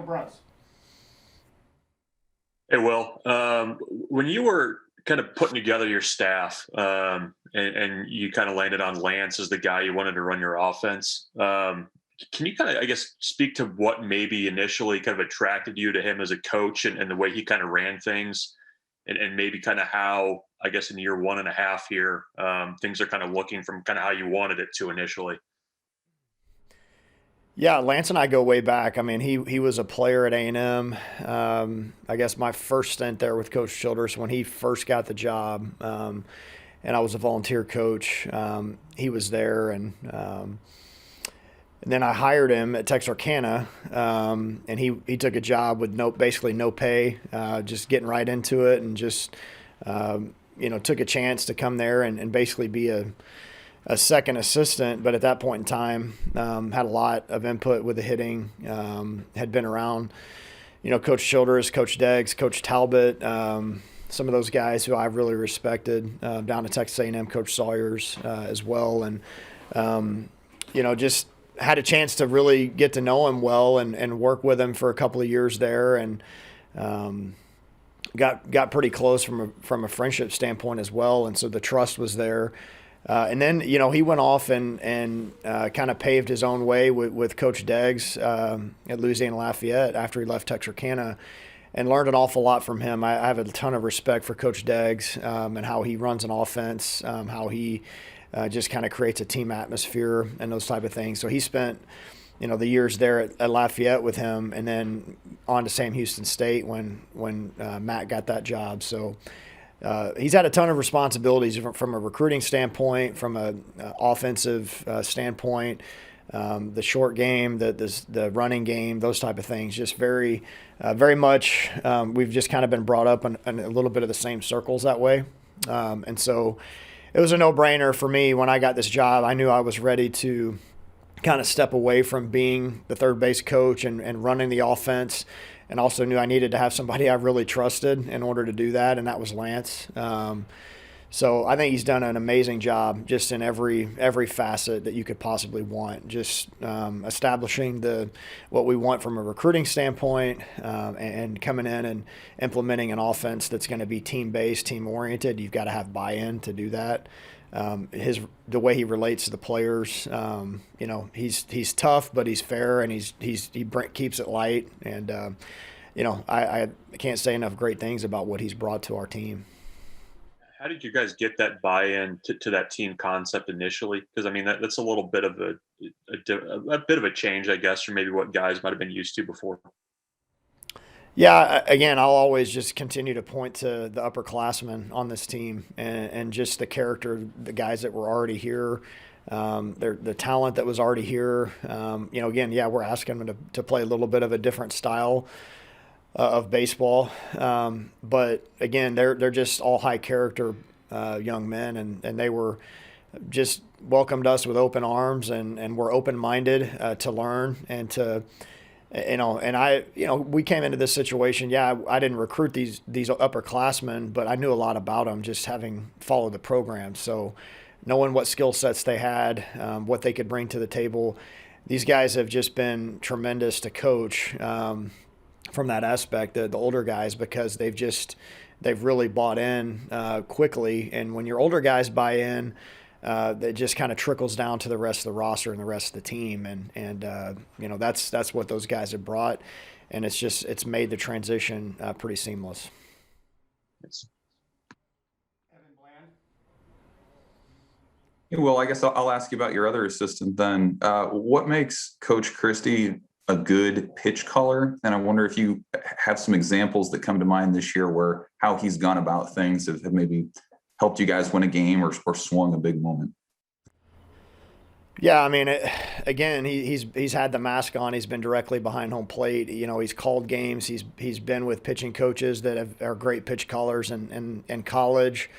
Bruns. Hey, Will. When you were kind of putting together your staff, and you kind of landed on Lance as the guy you wanted to run your offense, can you kind of, I guess, speak to what maybe initially kind of attracted you to him as a coach, and the way he kind of ran things, and maybe kind of how, I guess, in year 1.5 here, things are kind of looking from kind of how you wanted it to initially? Yeah, Lance and I go way back. I mean, he was a player at A&M. I guess my first stint there with Coach Childress when he first got the job, and I was a volunteer coach. He was there, and then I hired him at Texarkana, and he took a job with basically no pay, just getting right into it, and just took a chance to come there and basically be a second assistant. But at that point in time, had a lot of input with the hitting, had been around, Coach Childress, Coach Deggs, Coach Talbot, some of those guys who I've really respected, down at Texas A&M, Coach Sawyers as well, and just had a chance to really get to know him well and work with him for a couple of years there, and got pretty close from a friendship standpoint as well, and so the trust was there. And then, he went off and kind of paved his own way with Coach Deggs at Louisiana Lafayette after he left Texarkana, and learned an awful lot from him. I have a ton of respect for Coach Deggs, and how he runs an offense, how he just kind of creates a team atmosphere and those type of things. So he spent, the years there at Lafayette with him, and then on to Sam Houston State when Matt got that job. So he's had a ton of responsibilities from a recruiting standpoint, from a offensive standpoint, the short game, the running game, those type of things. Just very much, we've just kind of been brought up in a little bit of the same circles that way, and so it was a no-brainer for me when I got this job. I knew I was ready to kind of step away from being the third base coach and running the offense, and also knew I needed to have somebody I really trusted in order to do that, and that was Lance. So I think he's done an amazing job just in every facet that you could possibly want, just establishing what we want from a recruiting standpoint, and coming in and implementing an offense that's going to be team-based, team-oriented. You've got to have buy-in to do that. The way he relates to the players, he's tough, but he's fair, and he keeps it light. And I can't say enough great things about what he's brought to our team. How did you guys get that buy-in to that team concept initially? Because I mean, that's a little bit of a bit of a change, I guess, from maybe what guys might have been used to before. Yeah, again, I'll always just continue to point to the upperclassmen on this team, and just the character of the guys that were already here, the talent that was already here. Again, yeah, we're asking them to play a little bit of a different style of baseball, but again, they're just all high character young men, and they were just welcomed us with open arms, and were open minded to learn and to. We came into this situation. Yeah, I didn't recruit these upperclassmen, but I knew a lot about them just having followed the program. So, knowing what skill sets they had, what they could bring to the table, these guys have just been tremendous to coach from that aspect. The older guys, because they've really bought in quickly, and when your older guys buy in, that just kind of trickles down to the rest of the roster and the rest of the team, and that's what those guys have brought, and it's made the transition pretty seamless. Well, I guess I'll ask you about your other assistant then. What makes Coach Christie a good pitch caller? And I wonder if you have some examples that come to mind this year where how he's gone about things have maybe helped you guys win a game or swung a big moment. Yeah, I mean, again, he's had the mask on. He's been directly behind home plate. He's called games. He's been with pitching coaches that are great pitch callers in college,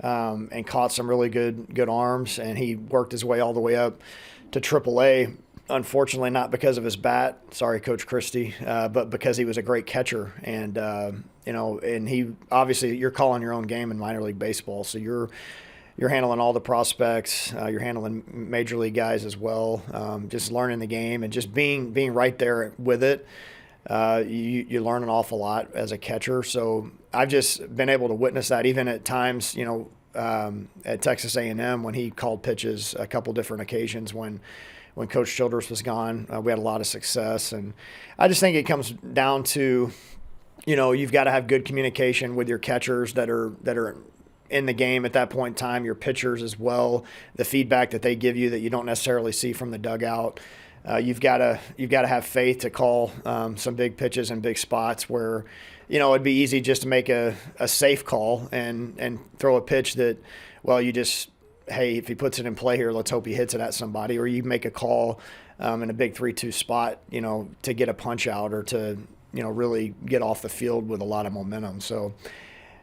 and caught some really good arms. And he worked his way all the way up to AAA. Unfortunately, not because of his bat. Sorry, Coach Christie, but because he was a great catcher. And and he obviously, you're calling your own game in minor league baseball, so you're handling all the prospects. You're handling major league guys as well. Just learning the game and just being right there with it. you learn an awful lot as a catcher. So I've just been able to witness that even at times, at Texas A&M when he called pitches a couple different occasions when Coach Childress was gone. We had a lot of success. And I just think it comes down to, you've got to have good communication with your catchers that are in the game at that point in time, your pitchers as well, the feedback that they give you that you don't necessarily see from the dugout. You've got to have faith to call some big pitches and big spots where, it'd be easy just to make a safe call and throw a pitch that, well, hey, if he puts it in play here, let's hope he hits it at somebody. Or you make a call in a big 3-2 spot, to get a punch out or to, really get off the field with a lot of momentum. So,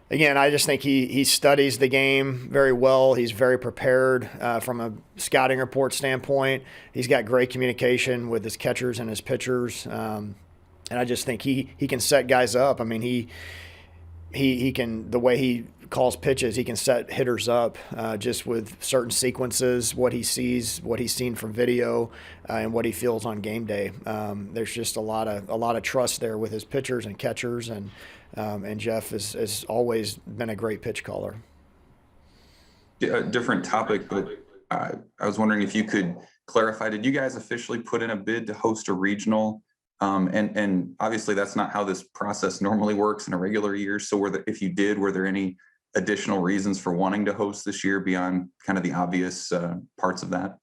again, I just think he studies the game very well. He's very prepared from a scouting report standpoint. He's got great communication with his catchers and his pitchers. And I just think he can set guys up. I mean, he can, the way he calls pitches, he can set hitters up just with certain sequences, what he sees, what he's seen from video, and what he feels on game day. There's just a lot of trust there with his pitchers and catchers, and Jeff has always been a great pitch caller. Yeah, different topic, but I was wondering if you could clarify, did you guys officially put in a bid to host a regional? And obviously that's not how this process normally works in a regular year. So if you did, were there any additional reasons for wanting to host this year beyond kind of the obvious parts of that?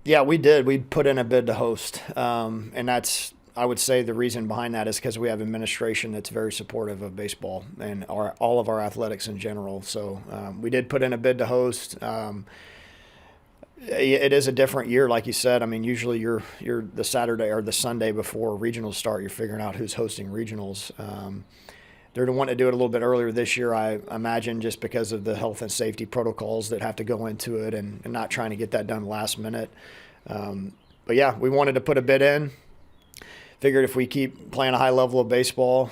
Yeah, we did. We put in a bid to host. And that's, I would say the reason behind that is because we have administration that's very supportive of baseball and all of our athletics in general. So we did put in a bid to host. It is a different year, like you said. I mean, usually you're the Saturday or the Sunday before regionals start, you're figuring out who's hosting regionals. They're wanting to do it a little bit earlier this year, I imagine, just because of the health and safety protocols that have to go into it and not trying to get that done last minute. But yeah, we wanted to put a bid in. Figured if we keep playing a high level of baseball,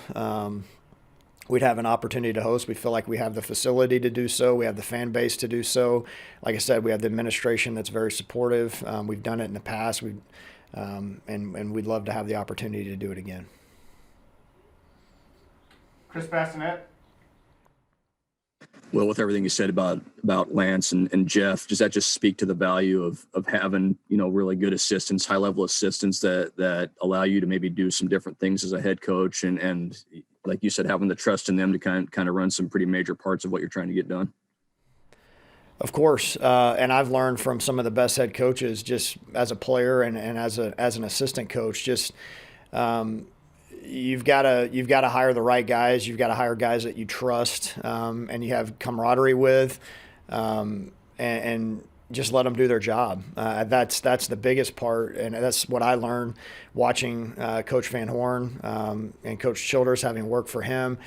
we'd have an opportunity to host. We feel like we have the facility to do so. We have the fan base to do so. Like I said, we have the administration that's very supportive. We've done it in the past. And we'd love to have the opportunity to do it again. Chris Bassinet. Well, with everything you said about Lance and Jeff, does that just speak to the value of having, really good assistants, high level assistants that allow you to maybe do some different things as a head coach and like you said, having the trust in them to kind of run some pretty major parts of what you're trying to get done? Of course, and I've learned from some of the best head coaches just as a player and as an assistant coach. Just you've got to hire the right guys. You've got to hire guys that you trust and you have camaraderie with, and just let them do their job. That's the biggest part, and that's what I learned watching Coach Van Horn and Coach Childress, having worked for him,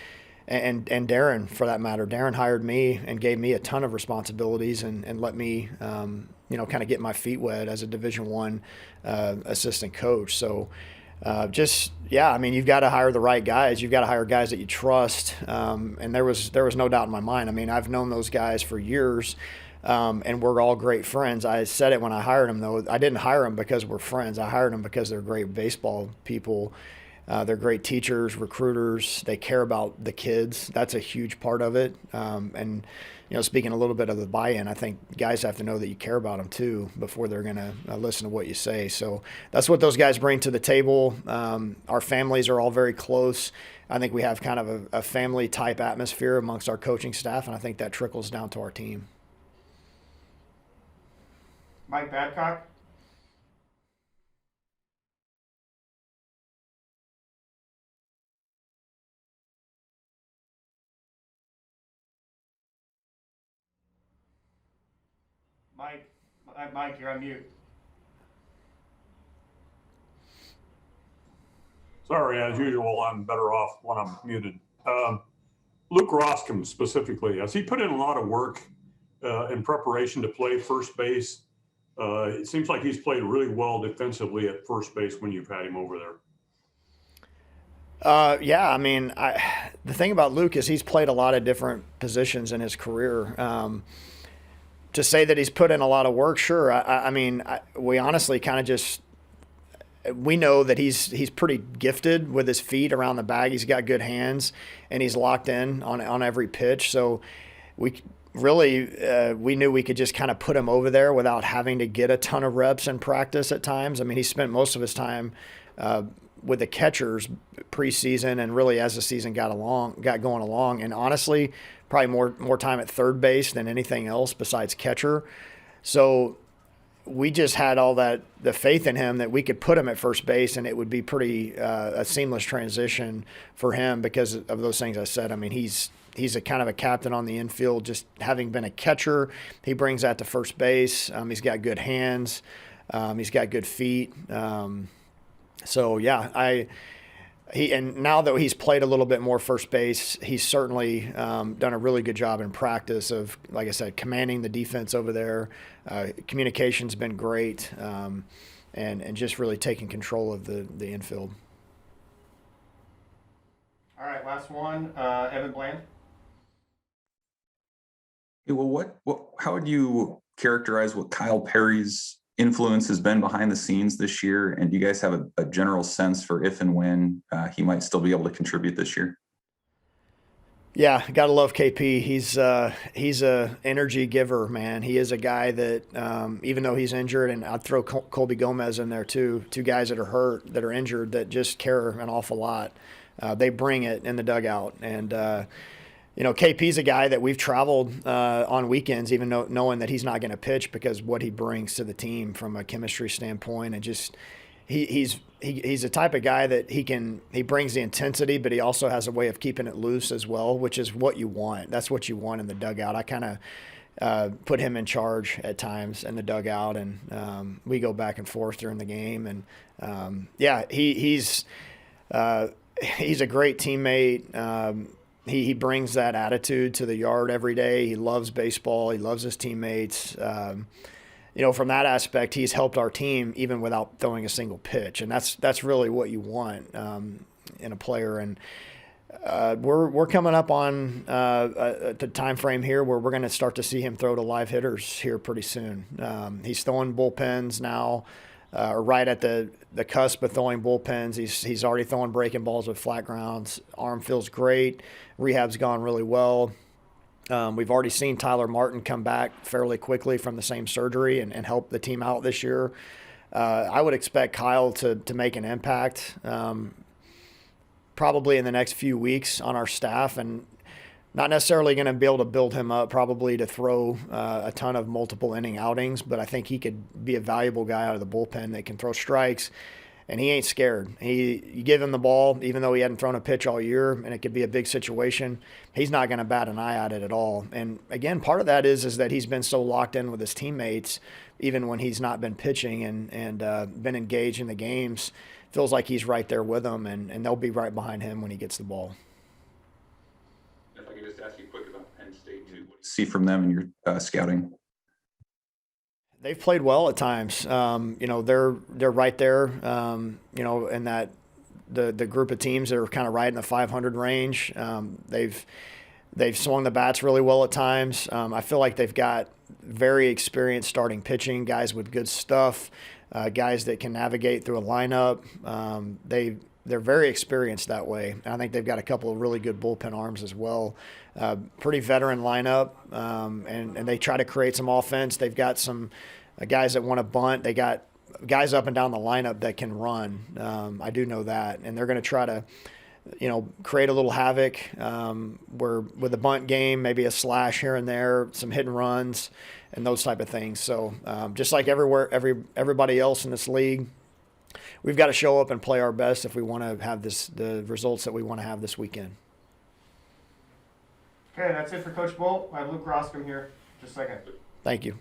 and Darren, for that matter. Darren hired me and gave me a ton of responsibilities and let me kind of get my feet wet as a Division I assistant coach. So you've got to hire the right guys. You've got to hire guys that you trust. And there was no doubt in my mind. I mean, I've known those guys for years, and we're all great friends. I said it when I hired them, though. I didn't hire them because we're friends. I hired them because they're great baseball people. They're great teachers, recruiters. They care about the kids. That's a huge part of it. And speaking a little bit of the buy-in, I think guys have to know that you care about them too before they're going to listen to what you say. So that's what those guys bring to the table. Our families are all very close. I think we have kind of a family type atmosphere amongst our coaching staff, and I think that trickles down to our team. Mike Babcock. Mike, you're on mute. Sorry, as usual, I'm better off when I'm muted. Luke Roscom specifically, has he put in a lot of work in preparation to play first base? It seems like he's played really well defensively at first base when you've had him over there. The thing about Luke is he's played a lot of different positions in his career. To say that he's put in a lot of work, sure. We honestly kind of just we know that he's pretty gifted with his feet around the bag. He's got good hands, and he's locked in on every pitch. So we really we knew we could just kind of put him over there without having to get a ton of reps in practice at times. I mean, he spent most of his time with the catchers preseason and really as the season got going along. And honestly, probably more time at third base than anything else besides catcher. So we just had all the faith in him that we could put him at first base and it would be pretty a seamless transition for him because of those things I said. I mean, he's a kind of a captain on the infield, just having been a catcher. He brings that to first base. He's got good hands. He's got good feet. So yeah, and now that he's played a little bit more first base, he's certainly done a really good job in practice of, like I said, commanding the defense over there. Communication's been great, and just really taking control of the infield. All right, last one. Evan Bland. Hey, well, how would you characterize what Kyle Perry's influence has been behind the scenes this year? And do you guys have a general sense for if and when he might still be able to contribute this year? Yeah, gotta love KP. He's a energy giver, man. He is a guy that even though he's injured, and I'd throw Colby Gomez in there too, two guys that are hurt, that are injured, that just care an awful lot. They bring it in the dugout, and KP's a guy that we've traveled on weekends, even knowing that he's not going to pitch because what he brings to the team from a chemistry standpoint, and just he's the type of guy that he brings the intensity, but he also has a way of keeping it loose as well, which is what you want. That's what you want in the dugout. I kind of put him in charge at times in the dugout, and we go back and forth during the game. And he's a great teammate. He brings that attitude to the yard every day. He loves baseball. He loves his teammates. From that aspect, he's helped our team even without throwing a single pitch, and that's really what you want in a player. And we're coming up on the time frame here where we're going to start to see him throw to live hitters here pretty soon. He's throwing bullpens now. Right at the cusp of throwing bullpens. He's already throwing breaking balls with flat grounds. Arm feels great. Rehab's gone really well. We've already seen Tyler Martin come back fairly quickly from the same surgery and help the team out this year. I would expect Kyle to make an impact probably in the next few weeks on our staff, and not necessarily going to be able to build him up probably to throw a ton of multiple inning outings, but I think he could be a valuable guy out of the bullpen that can throw strikes, and he ain't scared. You give him the ball, even though he hadn't thrown a pitch all year, and it could be a big situation, he's not going to bat an eye at it at all. And again, part of that is that he's been so locked in with his teammates, even when he's not been pitching and been engaged in the games. Feels like he's right there with them, and they'll be right behind him when he gets the ball. If I could just ask you quick about Penn State, what do you see from them in your scouting? They've played well at times. They're right there. In that the group of teams that are kind of right in the 500 range. They've swung the bats really well at times. I feel like they've got very experienced starting pitching, guys with good stuff, guys that can navigate through a lineup. They're very experienced that way. I think they've got a couple of really good bullpen arms as well. Pretty veteran lineup, and they try to create some offense. They've got some guys that want to bunt. They got guys up and down the lineup that can run. I do know that, and they're going to try to, create a little havoc. Where with the bunt game, maybe a slash here and there, some hit and runs, and those type of things. So just like everybody else in this league, we've got to show up and play our best if we want to have the results that we want to have this weekend. Okay, that's it for Coach Bolt. I have Luke Roscom here. Just a second. Thank you.